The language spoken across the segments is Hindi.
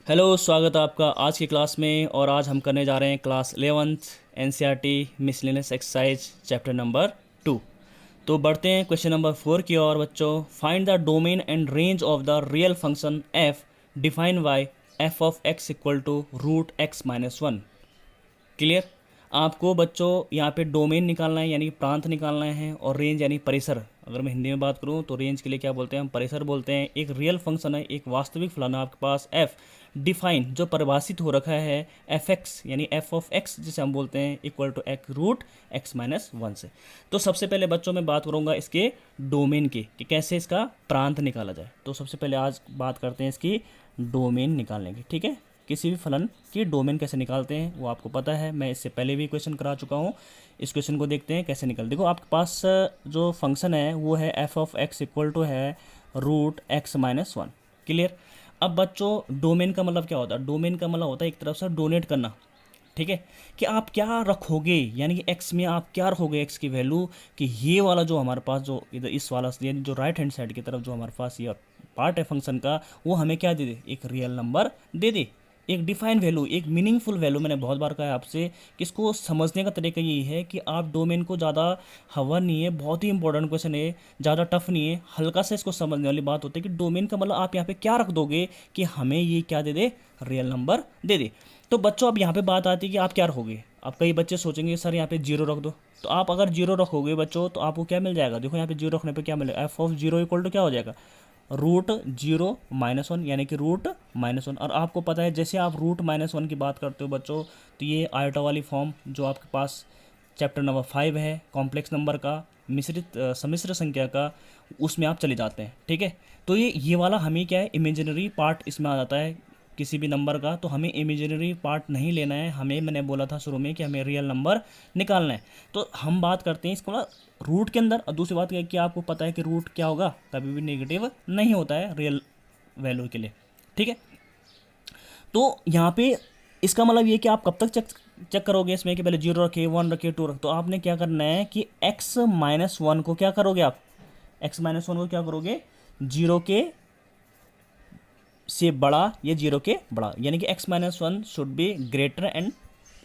हेलो, स्वागत है आपका आज की क्लास में। और आज हम करने जा रहे हैं class 11th NCERT miscellaneous exercise chapter number 2। तो बढ़ते हैं क्वेश्चन नंबर 4 की ओर बच्चों। Find the domain and range of the real function F defined by F of x equal to root x minus one. Clear. आपको बच्चों यहाँ पे डोमेन निकालना है यानी कि प्रांत निकालना है, और रेंज यानी परिसर। अगर मैं हिंदी में बात करूँ तो रेंज के लिए क्या बोलते हैं, हम परिसर बोलते हैं। एक रियल फंक्शन है, एक वास्तविक फलन है आपके पास एफ डिफाइन, जो परिभाषित हो रखा है एफ एक्स यानी एफ ऑफ एक्स जिसे हम बोलते हैं equal to X root x minus one से। तो सबसे पहले बच्चों मैं बात करूँगा इसके डोमेन की कि कैसे इसका प्रांत निकाला जाए। तो सबसे पहले आज बात करते हैं इसकी डोमेन निकालने की। ठीक है, किसी भी फलन की डोमेन कैसे निकालते हैं वो आपको पता है, मैं इससे पहले भी क्वेश्चन करा चुका हूँ। इस क्वेश्चन को देखते हैं कैसे निकल। देखो आपके पास जो फंक्शन है वो है f of x equal to है root x minus one. Clear. अब बच्चों डोमेन का मतलब क्या होता है? डोमेन का मतलब होता है एक तरफ से डोनेट करना। ठीक है, कि आप क्या रखोगे, यानी कि एक्स में आप क्या रखोगे, एक्स की वैल्यू, कि ये वाला जो हमारे पास जो इधर इस वाला यानी जो राइट हैंड साइड की तरफ जो हमारे पास ये पार्ट है फंक्शन का, वो हमें क्या दे दे, एक रियल नंबर दे दे, एक डिफाइन वैल्यू, एक मीनिंगफुल वैल्यू। मैंने बहुत बार कहा है आपसे कि इसको समझने का तरीका यही है कि आप डोमेन को ज़्यादा हवा नहीं है, बहुत ही इंपॉर्टेंट क्वेश्चन है, ज़्यादा टफ नहीं है, हल्का से इसको समझने वाली बात होती है कि डोमेन का मतलब आप यहाँ पे क्या रख दोगे कि हमें ये क्या दे दे, रियल नंबर दे दे। तो बच्चों अब यहाँ पे बात आती है कि आप क्या रखोगे। अब कई बच्चे सोचेंगे सर यहाँ पे जीरो रख दो। तो आप अगर जीरो रखोगे बच्चों तो आपको क्या मिल जाएगा, देखो यहाँ पे जीरो रखने पे क्या मिलेगा, F of zero equal to क्या हो जाएगा, रूट जीरो माइनस वन, यानी कि रूट माइनस वन। और आपको पता है जैसे आप रूट माइनस वन की बात करते हो बच्चों, तो ये आयोटा वाली फॉर्म जो आपके पास चैप्टर नंबर 5 है कॉम्प्लेक्स नंबर का, मिश्रित सम्मिश्र संख्या का, उसमें आप चले जाते हैं। ठीक है, तो ये वाला हमें क्या है, इमेजिनरी पार्ट इसमें आ जाता है किसी भी नंबर का। तो हमें इमेजिनरी पार्ट नहीं लेना है, हमें, मैंने बोला था शुरू में कि हमें रियल नंबर निकालना है। तो हम बात करते हैं इसको ना रूट के अंदर। और दूसरी बात क्या है कि आपको पता है कि रूट क्या होगा, कभी भी नेगेटिव नहीं होता है रियल वैल्यू के लिए। ठीक है, तो यहाँ पे इसका मतलब ये कि आप कब तक चेक चेक करोगे इसमें कि पहले जीरो रखे, वन रखे, टू रखे। तो आपने क्या करना है कि एक्स माइनस वन को क्या करोगे, आप एक्स माइनस वन को क्या करोगे, जीरो के से बड़ा या जीरो के बड़ा, यानी कि x minus one should be greater and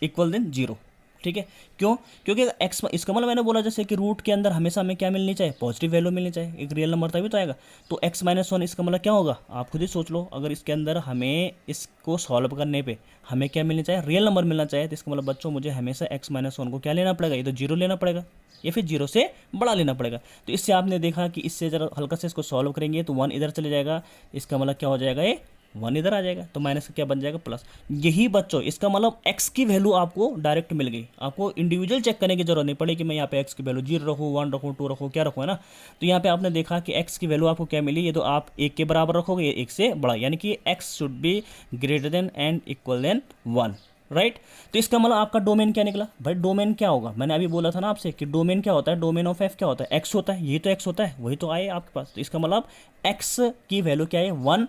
equal than zero. ठीक है, क्यों? क्योंकि एक्स, इसका मतलब मैंने बोला जैसे कि रूट के अंदर हमेशा हमें क्या मिलनी चाहिए, पॉजिटिव वैल्यू मिलनी चाहिए, एक रियल नंबर तभी तो आएगा। तो एक्स माइनस वन इसका मतलब क्या होगा, आप खुद ही सोच लो। अगर इसके अंदर हमें इसको सॉल्व करने पे हमें क्या मिलना चाहिए, रियल नंबर मिलना चाहिए। तो इसका मतलब बच्चों मुझे हमेशा एक्स माइनस वन को क्या लेना पड़ेगा, ये तो जीरो लेना पड़ेगा या फिर जीरो से बड़ा लेना पड़ेगा। तो इससे आपने देखा कि इससे जरा हल्का से इसको सॉल्व करेंगे तो वन इधर चले जाएगा, इसका मतलब क्या हो जाएगा, ये वन इधर आ जाएगा, तो माइनस का क्या बन जाएगा, प्लस। यही बच्चों इसका मतलब एक्स की वैल्यू आपको डायरेक्ट मिल गई, आपको इंडिविजुअल चेक करने की जरूरत नहीं पड़ी कि मैं यहाँ पे एक्स की वैल्यू जीरो रखूँ, वन रखूँ, टू रखूँ, क्या रखूँ, है ना। तो यहाँ पे आपने देखा कि एक्स की वैल्यू आपको क्या मिली, ये तो आप एक के बराबर रखोगे, एक से बड़ा, यानी कि X should be greater than and equal than one. Right. तो इसका मतलब आपका डोमेन क्या निकला भाई, डोमेन क्या होगा, मैंने अभी बोला था ना आपसे कि डोमेन क्या होता है, डोमेन ऑफ एफ क्या होता है, एक्स होता है, ये तो एक्स होता है, वही तो आए आपके पास। तो इसका मतलब एक्स की वैल्यू क्या है, वन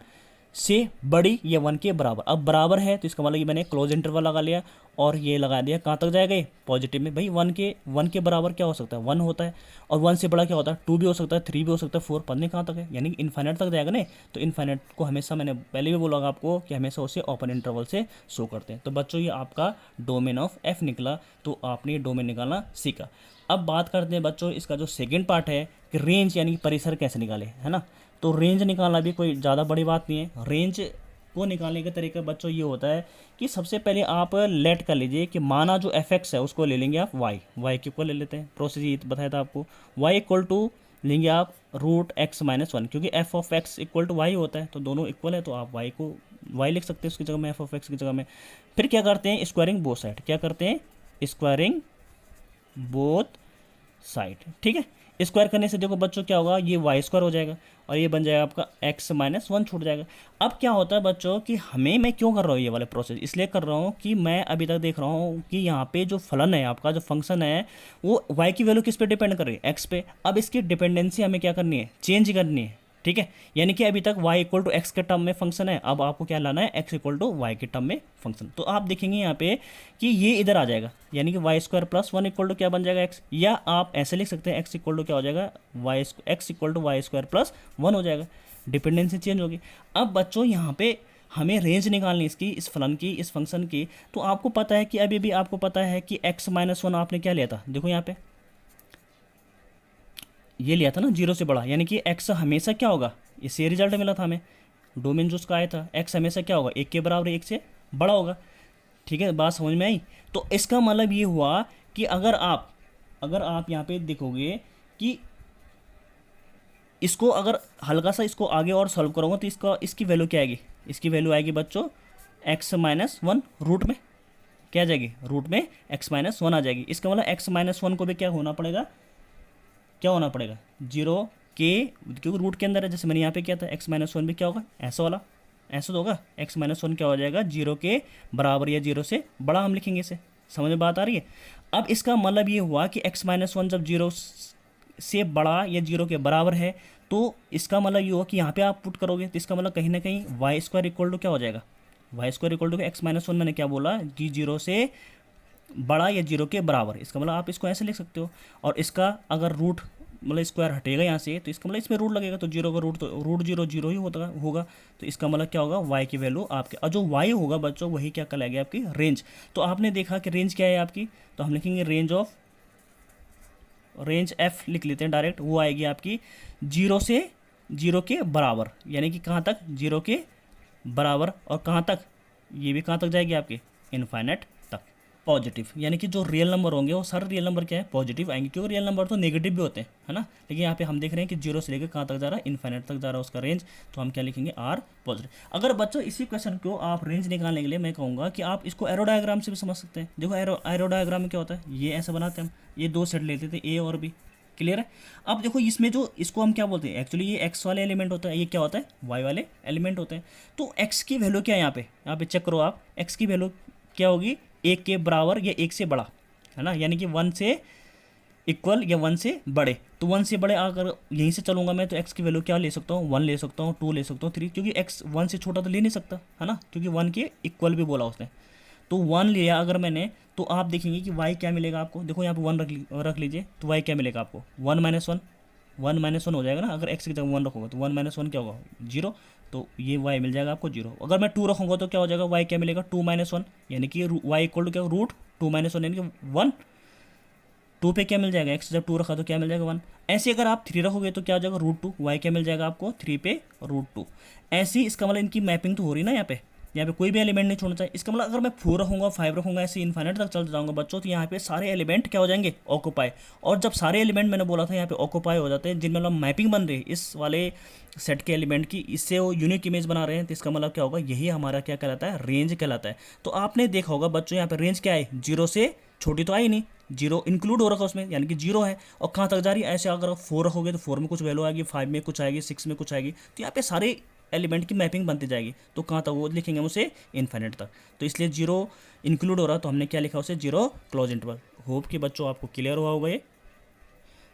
से बड़ी या वन के बराबर। अब बराबर है तो इसका मतलब ये मैंने क्लोज इंटरवल लगा लिया और ये लगा दिया, कहाँ तक जाएगा ये, पॉजिटिव में। भाई वन के बराबर क्या हो सकता है, वन होता है, और वन से बड़ा क्या होता है, टू भी हो सकता है, थ्री भी हो सकता है, फोर, पता नहीं कहाँ तक है, यानी इन्फाइनाइट तक जाएगा ना। तो इन्फाइनाइट को हमेशा, मैंने पहले भी बोला आपको कि हमेशा उसे ओपन इंटरवल से शो करते हैं। तो बच्चों ये आपका डोमेन ऑफ एफ निकला, तो आपने ये डोमेन निकालना सीखा। अब बात करते हैं बच्चों इसका जो सेकेंड पार्ट है कि रेंज यानी कि परिसर कैसे निकाले, है ना। तो रेंज निकालना भी कोई ज़्यादा बड़ी बात नहीं है। रेंज को निकालने का तरीका बच्चों ये होता है कि सबसे पहले आप लेट कर लीजिए कि माना जो एफ एक्स है उसको ले लेंगे आप वाई के इक्वल ले लेते हैं। प्रोसेस ये बताया था आपको, वाई इक्वल टू लेंगे आप रूट एक्स माइनस वन, क्योंकि F of x equal to Y होता है, तो दोनों इक्वल है, तो आप वाई को वाई लिख सकते हैं उसकी जगह में, एफ ऑफ एक्स की जगह में। फिर क्या करते हैं, स्क्वायरिंग बोथ साइड, क्या करते हैं, स्क्वायरिंग बोथ साइड। ठीक है, स्क्वायर करने से देखो बच्चों क्या होगा, ये वाई स्क्वायर हो जाएगा और ये बन जाएगा आपका एक्स माइनस वन छूट जाएगा। अब क्या होता है बच्चों कि हमें, मैं क्यों कर रहा हूँ ये वाले प्रोसेस, इसलिए कर रहा हूँ कि मैं अभी तक देख रहा हूँ कि यहाँ पे जो फलन है आपका, जो फंक्शन है, वो वाई की वैल्यू किस पे डिपेंड कर रही है, एक्स पे। अब इसकी डिपेंडेंसी हमें क्या करनी है, चेंज करनी है। ठीक है, यानी कि अभी तक y इक्वल टू एक्स के टर्म में फंक्शन है, अब आपको क्या लाना है, x इक्वल टू वाई के टर्म में फंक्शन। तो आप देखेंगे यहाँ पे कि ये इधर आ जाएगा, यानी कि Y square plus one equal to क्या बन जाएगा, x। या आप ऐसे लिख सकते हैं x इक्वल टू क्या हो जाएगा, X equal to Y square plus one हो जाएगा, डिपेंडेंसी चेंज होगी। अब बच्चों यहाँ पे हमें रेंज निकालनी इसकी, इस फलन की, इस फंक्शन की। तो आपको पता है कि अभी भी आपको पता है कि x-1 आपने क्या लिया था, देखो यहाँ पे ये लिया था ना 0 से बड़ा, यानी कि x हमेशा क्या होगा, इससे रिजल्ट मिला था हमें, डोमेन जो उसका आया था, x हमेशा क्या होगा, 1 के बराबर, 1 से बड़ा होगा। ठीक है, बात समझ में आई। तो इसका मतलब ये हुआ कि अगर आप यहाँ पे देखोगे कि इसको अगर हल्का सा इसको आगे और सॉल्व करोगे तो इसकी वैल्यू क्या आएगी, इसकी वैल्यू आएगी बच्चों x-1 रूट में क्या आ जाएगी, रूट में x-1 आ जाएगी। इसका मतलब x-1 को भी क्या होना पड़ेगा, क्या होना पड़ेगा, 0 के, क्योंकि रूट के अंदर है, जैसे मैंने यहाँ पे किया था, x-1 भी क्या होगा, ऐसा वाला, ऐसा तो होगा, x-1 क्या हो जाएगा, 0 के बराबर या 0 से बड़ा हम लिखेंगे इसे। समझ में बात आ रही है। अब इसका मतलब ये हुआ कि x-1 जब 0 से बड़ा या 0 के बराबर है, तो इसका मतलब ये हुआ कि यहाँ पे आप पुट करोगे तो इसका मतलब कहीं ना कहीं y² इक्वल टू क्या हो जाएगा, y² इक्वल टू x-1 मैंने क्या बोला कि 0 से बड़ा या 0 के बराबर। इसका मतलब आप इसको ऐसे लिख सकते हो। और इसका अगर रूट मतलब स्क्वायर हटेगा यहाँ से, तो इसका मतलब इसमें रूट लगेगा, तो 0 का रूट, तो रूट 0 0 ही होगा। तो इसका मतलब क्या होगा, y की वैल्यू आपके, और जो y होगा बच्चों वही क्या कहलाएगी, आपकी रेंज। तो आपने देखा कि रेंज क्या है आपकी, तो हम लिखेंगे रेंज f लिख लेते हैं डायरेक्ट, वो आएगी आपकी 0 से 0 के बराबर, यानी कि कहाँ तक, 0 के बराबर, और कहाँ तक, ये भी कहाँ तक जाएगी आपकी, इनफाइनाइट तक। पॉजिटिव, यानी कि जो रियल नंबर होंगे वो सारे रियल नंबर क्या है, पॉजिटिव आएंगे, क्योंकि रियल नंबर तो नेगेटिव भी होते हैं, है ना। लेकिन यहाँ पे हम देख रहे हैं कि 0 से लेकर कहाँ तक जा रहा है, इनफाइनाइट तक जा रहा है उसका रेंज, तो हम क्या लिखेंगे, आर पॉजिटिव। अगर बच्चों इसी क्वेश्चन को आप रेंज निकालने के लिए मैं कहूँगा कि आप इसको एरो डायग्राम से भी समझ सकते हैं। देखो एरो डायग्राम में क्या होता है, ये ऐसे बनाते हैं हम, ये दो सेट लेते थे, ए और बी, क्लियर है। अब देखो इसमें जो इसको हम क्या बोलते हैं, एक्चुअली ये एक्स वाले एलिमेंट होता है, ये क्या होता है, वाई वाले एलिमेंट होते हैं। तो एक्स की वैल्यू क्या है, यहाँ पे चेक करो आप, एक्स की वैल्यू क्या होगी, 1 के बराबर या 1 से बड़ा, है ना, यानी कि 1 से इक्वल या 1 से बड़े। तो 1 से बड़े अगर यहीं से चलूंगा मैं, तो एक्स की वैल्यू क्या ले सकता हूँ, 1 ले सकता हूँ, 2 ले सकता हूँ, 3, क्योंकि एक्स 1 से छोटा तो ले नहीं सकता, है ना, क्योंकि 1 के इक्वल भी बोला उसने। तो 1 लिया अगर मैंने, तो आप देखेंगे कि y क्या मिलेगा आपको, देखो यहाँ पे 1 रख लीजिए, तो y क्या मिलेगा आपको, 1 - 1 हो जाएगा ना, अगर x की जगह 1 रखोगे तो 1 - 1 क्या होगा, 0, तो ये y मिल जाएगा आपको 0। अगर मैं 2 रखूँगा तो क्या हो जाएगा, y क्या मिलेगा, 2 - 1, यानी कि y इक्वल टू क्या, रूट 2 - 1 यानी कि 1। 2 पे क्या मिल जाएगा, x जब 2 रखा तो क्या मिल जाएगा, 1। ऐसे अगर आप 3 रखोगे तो क्या हो जाएगा, √2, y क्या मिल जाएगा आपको, 3 पे √2। ऐसी इसका मतलब इनकी मैपिंग तो हो रही ना यहाँ पे कोई भी एलिमेंट नहीं छोड़ना चाहिए। इसका मतलब अगर मैं 4 रखूँगा, 5 रखूँगा, ऐसे इन्फाइनाइट तक चल जाऊँगा बच्चों, तो यहाँ पे सारे एलिमेंट क्या हो जाएंगे, ऑक्यूपाई। और जब सारे एलिमेंट मैंने बोला था यहाँ पे ऑक्यूपाई हो जाते हैं, जिनमें मतलब मैपिंग बन रही है इस वाले सेट के एलिमेंट की, इससे वो यूनिक इमेज बना रहे हैं, तो इसका मतलब क्या होगा, यही हमारा क्या कहलाता है, रेंज कहलाता है। तो आपने देखा होगा बच्चों यहाँ पे रेंज क्या है, 0 से छोटी तो आई नहीं, 0 इंक्लूड हो रखा उसमें, यानी कि 0 है, और कहाँ तक जा रही है, ऐसे अगर 4 रखोगे तो 4 में कुछ वैल्यू आएगी, 5 में कुछ आएगी, 6 में कुछ आएगी, तो यहाँ पे सारे एलिमेंट की मैपिंग बनती जाएगी। तो कहाँ तक वो लिखेंगे उसे, इन्फाइनाइट तक। तो इसलिए 0 इंक्लूड हो रहा है, तो हमने क्या लिखा उसे, 0 क्लोज इंटरवल। होप कि बच्चों आपको क्लियर हुआ होगा ये।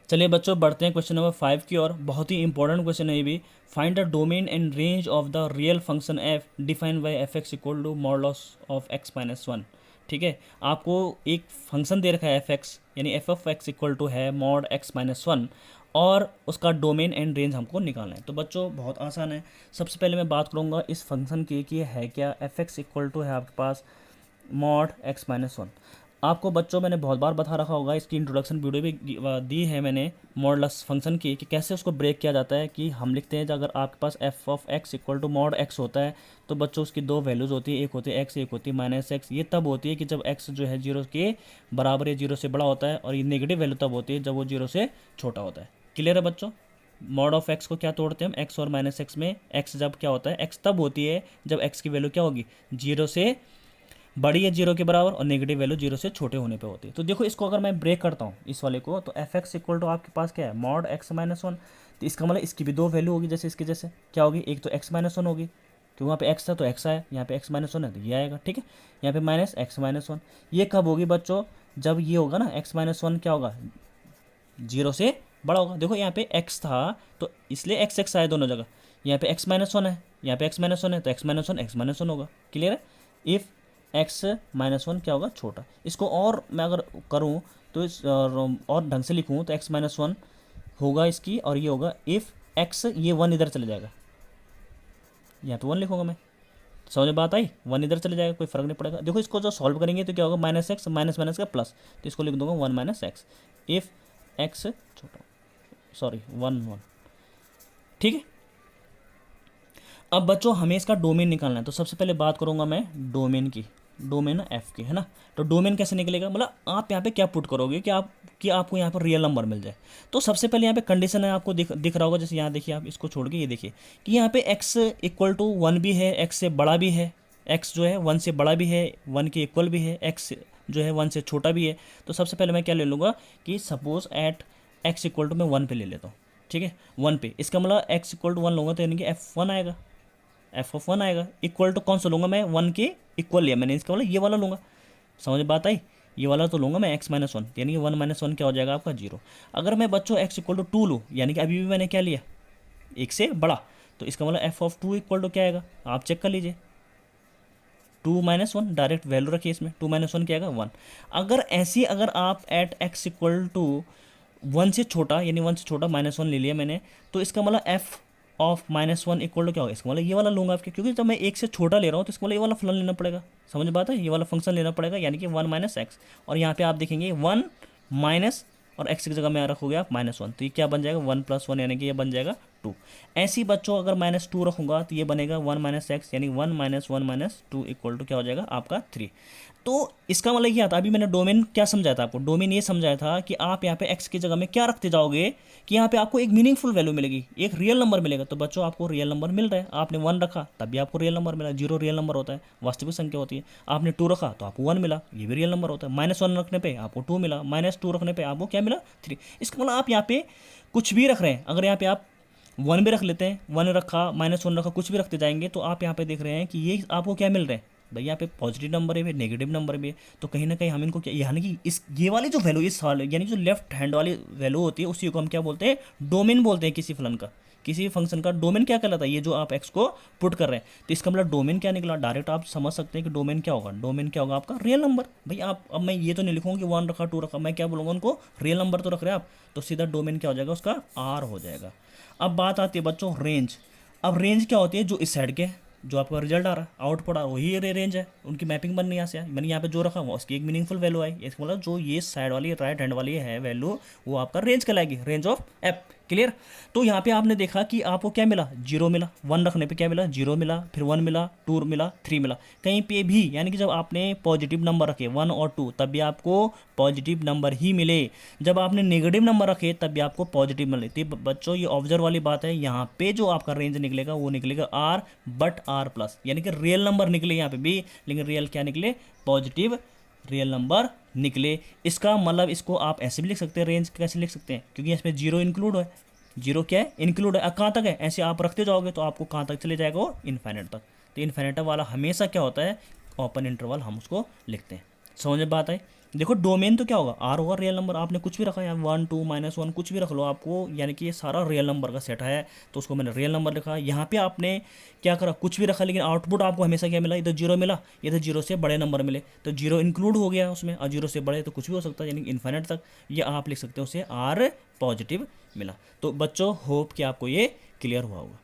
चलिए बच्चों बढ़ते हैं क्वेश्चन नंबर 5 की ओर। बहुत ही इंपॉर्टेंट क्वेश्चन है ये भी। Find the domain and range of the real function F defined by F X equal to modulus of x-1। ठीक है, आपको एक फंक्शन दे रखा है एफ एक्स, यानी F of x equal to है मॉड x-1, और उसका डोमेन एंड रेंज हमको निकालना है। तो बच्चों बहुत आसान है। सबसे पहले मैं बात करूँगा इस फंक्शन की कि है क्या, एफ एक्स इक्वल टू है आपके पास मॉड x-1। आपको बच्चों मैंने बहुत बार बता रखा होगा, इसकी इंट्रोडक्शन वीडियो भी दी है मैंने मॉडुलस फंक्शन की, कि कैसे उसको ब्रेक किया जाता है। कि हम लिखते हैं अगर आपके पास f of x equal to mod x होता है, तो बच्चों उसकी दो वैल्यूज़ होती है, एक होती है एक्स, एक होती है -x। ये तब होती है कि जब एक्स जो है 0 के बराबर या 0 से बड़ा होता है, और ये नेगेटिव वैल्यू तब होती है जब वो 0 से छोटा होता है। क्लियर है बच्चों। मॉड ऑफ एक्स को क्या तोड़ते हैं हम, एक्स और -x में। एक्स जब क्या होता है, एक्स तब होती है जब एक्स की वैल्यू क्या होगी, 0 से बड़ी है 0 के बराबर, और नेगेटिव वैल्यू 0 से छोटे होने पे होती है। तो देखो इसको अगर मैं ब्रेक करता हूँ इस वाले को, तो एफ एक्स इक्वल टू आपके पास क्या है, मॉड x-1। तो इसका मतलब इसकी भी दो वैल्यू होगी, जैसे इसके जैसे क्या होगी, एक तो x-1 होगी, क्योंकि वहाँ पे x था तो x आया, यहाँ पे x-1 है तो ये आएगा। ठीक है, यहाँ पे -x-1। ये कब होगी बच्चों, जब ये होगा ना x-1 क्या होगा, 0 से बड़ा होगा। देखो यहाँ पे x था तो इसलिए x आया दोनों जगह, यहाँ पे x-1 है, यहाँ पे x-1 है, तो x-1 होगा। क्लियर है। इफ़ x-1 क्या होगा, छोटा। इसको और मैं अगर करूँ तो इस और ढंग से लिखूँ तो x-1 होगा इसकी, और ये होगा इफ़ x, ये 1 इधर चले जाएगा, यहाँ पे 1 लिखूँगा मैं, समझ में बात आई, 1 इधर चले जाएगा, कोई फर्क नहीं पड़ेगा। देखो इसको जो सॉल्व करेंगे तो क्या होगा, माइनस एक्स माइनस माइनस का प्लस, तो इसको लिख दूंगा 1 माइनस एक्स इफ़ एक्स छोटा, सॉरी 1 ठीक है। अब बच्चों हमें इसका डोमेन निकालना है, तो सबसे पहले बात करूंगा मैं डोमेन की, डोमेन एफ की, है ना। तो डोमेन कैसे निकलेगा, मतलब आप यहाँ पे क्या पुट करोगे कि आपको यहाँ पर रियल नंबर मिल जाए। तो सबसे पहले यहाँ पे कंडीशन है, आपको दिख रहा होगा, जैसे यहाँ देखिए, आप इसको छोड़ के ये देखिए कि यहाँ पे x इक्वल टू 1 भी है, x से बड़ा भी है, x जो है 1 से बड़ा भी है, 1 के इक्वल भी है, x जो है 1 से छोटा भी है। तो सबसे पहले मैं क्या ले लूँगा कि suppose at x equal to मैं 1 पे ले लेता हूँ, ठीक है, 1 पे। इसका मतलब x इक्वल टू 1 लूँगा तो यानी कि f1 आएगा, f(1) आएगा। इक्वल टू कौन सा लूँगा मैं, 1 के इक्वल लिया मैंने, इसका मतलब ये वाला लूँगा। समझ में बात आई, ये वाला तो लूँगा मैं x माइनस 1, यानी कि 1 माइनस 1 क्या हो जाएगा आपका 0। अगर मैं बच्चों x इक्वल टू 2 लूँ, यानी कि अभी भी मैंने क्या लिया, 1 से बड़ा, तो इसका मतलब f(2) इक्वल टू क्या आएगा, आप चेक कर लीजिए, 2 माइनस 1, डायरेक्ट वैल्यू रखिए इसमें, 2 माइनस 1 क्या आएगा 1। अगर आप एट x इक्वल टू 1 से छोटा, यानी 1 से छोटा माइनस 1 ले लिया मैंने, तो इसका मतलब f of minus 1 equal to क्या होगा, इसका मतलब ये वाला लूँगा आपके, क्योंकि जब मैं 1 से छोटा ले रहा हूँ तो इसका मतलब ये वाला फलन लेना पड़ेगा। समझ बात है, ये वाला फंक्शन लेना पड़ेगा, यानी कि 1 माइनस एक्स, और यहाँ पे आप देखेंगे 1 माइनस और x की जगह में रखोगे आप -1, तो ये क्या बन जाएगा 1 + 1, यानी कि ये बन जाएगा 2। ऐसे ही बच्चों अगर -2 रखूँगा तो ये बनेगा 1 माइनस एक्स, यानी 1 माइनस 1 माइनस 2 इक्वल टू क्या हो जाएगा आपका 3। तो इसका मतलब ये आता, अभी मैंने डोमेन क्या समझाया था आपको, डोमेन ये समझाया था कि आप यहाँ पे x की जगह में क्या रखते जाओगे कि यहाँ पे आपको एक मीनिंगफुल वैल्यू मिलेगी, एक रियल नंबर मिलेगा। तो बच्चों आपको रियल नंबर मिल रहा है, आपने 1 रखा तब भी आपको रियल नंबर मिला, 0 रियल नंबर होता है, वास्तविक संख्या होती है। आपने 2 रखा तो आपको 1 मिला, ये भी रियल नंबर होता है। -1 रखने पर आपको 2 मिला, -2 रखने पर आपको क्या मिला 3। इसका मतलब आप यहाँ पे कुछ भी रख रहे हैं, अगर यहाँ पे आप 1 भी रख लेते हैं, 1 रखा -1 रखा, कुछ भी रखते जाएंगे, तो आप यहाँ पे देख रहे हैं कि ये आपको क्या मिल रहा है भाई, यहाँ पे पॉजिटिव नंबर है, नेगेटिव नंबर भी है। तो कहीं ना कहीं हम इनको क्या, यानी कि इस ये वाली जो वैल्यू, इस साल यानी जो लेफ्ट हैंड वाली वैल्यू होती है, उसी को हम क्या बोलते हैं, डोमेन बोलते हैं। किसी फलन का, किसी भी फंक्शन का डोमेन क्या कहलाता है, ये जो आप एक्स को पुट कर रहे हैं, तो इसका मतलब डोमेन क्या निकला, डायरेक्ट आप समझ सकते हैं कि डोमेन क्या होगा, डोमेन क्या होगा आपका रियल नंबर। भाई आप, अब मैं ये तो नहीं लिखूंगा कि 1 रखा 2 रखा, मैं क्या बोलूँगा उनको रियल नंबर तो रख रहे हैं आप, तो सीधा डोमेन क्या हो जाएगा उसका आर हो जाएगा। अब बात आती है बच्चों रेंज। अब रेंज क्या होती है, जो इस साइड के जो आपका रिजल्ट आ रहा है, आउटपुट आ रहा है, वही रेंज है, उनकी मैपिंग बननी यहाँ से है। मैंने यहाँ पे जो रखा हुआ उसकी एक मीनिंगफुल वैल्यू आई, इसका मतलब जो ये साइड वाली राइट हैंड वाली है वैल्यू, वो आपका रेंज कहलाएगी, रेंज ऑफ एफ। क्लियर। तो यहाँ पे आपने देखा कि आपको क्या मिला, 0 मिला, 1 रखने पे क्या मिला 0 मिला, फिर 1 मिला, 2 मिला, 3 मिला। कहीं पे भी यानी कि जब आपने पॉजिटिव नंबर रखे 1 और 2 तब भी आपको पॉजिटिव नंबर ही मिले, जब आपने नेगेटिव नंबर रखे तब भी आपको पॉजिटिव मिले। तो बच्चों ये ऑब्जर्व वाली बात है, यहाँ पे जो आपका रेंज निकलेगा वो निकलेगा आर, बट आर प्लस, यानी कि रियल नंबर निकले यहाँ पे भी, लेकिन रियल क्या निकले, पॉजिटिव रियल नंबर निकले। इसका मतलब इसको आप ऐसे भी लिख सकते हैं, रेंज कैसे लिख सकते हैं, क्योंकि इसमें 0 इंक्लूड है, 0 क्या है इंक्लूड है। कहाँ तक है, ऐसे आप रखते जाओगे तो आपको कहाँ तक चले जाएगा वो इन्फाइनाइट तक। तो इन्फाइनाइट वाला हमेशा क्या होता है, ओपन इंटरवल हम उसको लिखते हैं। समझ में बात आई। देखो डोमेन तो क्या होगा, आर होगा रियल नंबर, आपने कुछ भी रखा है 1 2 -1 कुछ भी रख लो आपको, यानी कि ये सारा रियल नंबर का सेट है, तो उसको मैंने रियल नंबर लिखा। यहाँ पे आपने क्या करा, कुछ भी रखा, लेकिन आउटपुट आपको हमेशा क्या मिला, इधर 0 मिला, इधर 0 से बड़े नंबर मिले, तो 0 इंक्लूड हो गया उसमें, और 0 से बड़े तो कुछ भी हो सकता है, यानी इन्फाइनाइट तक। ये आप लिख सकते हो उसे आर पॉजिटिव मिला। तो बच्चों होप कि आपको ये क्लियर हुआ होगा।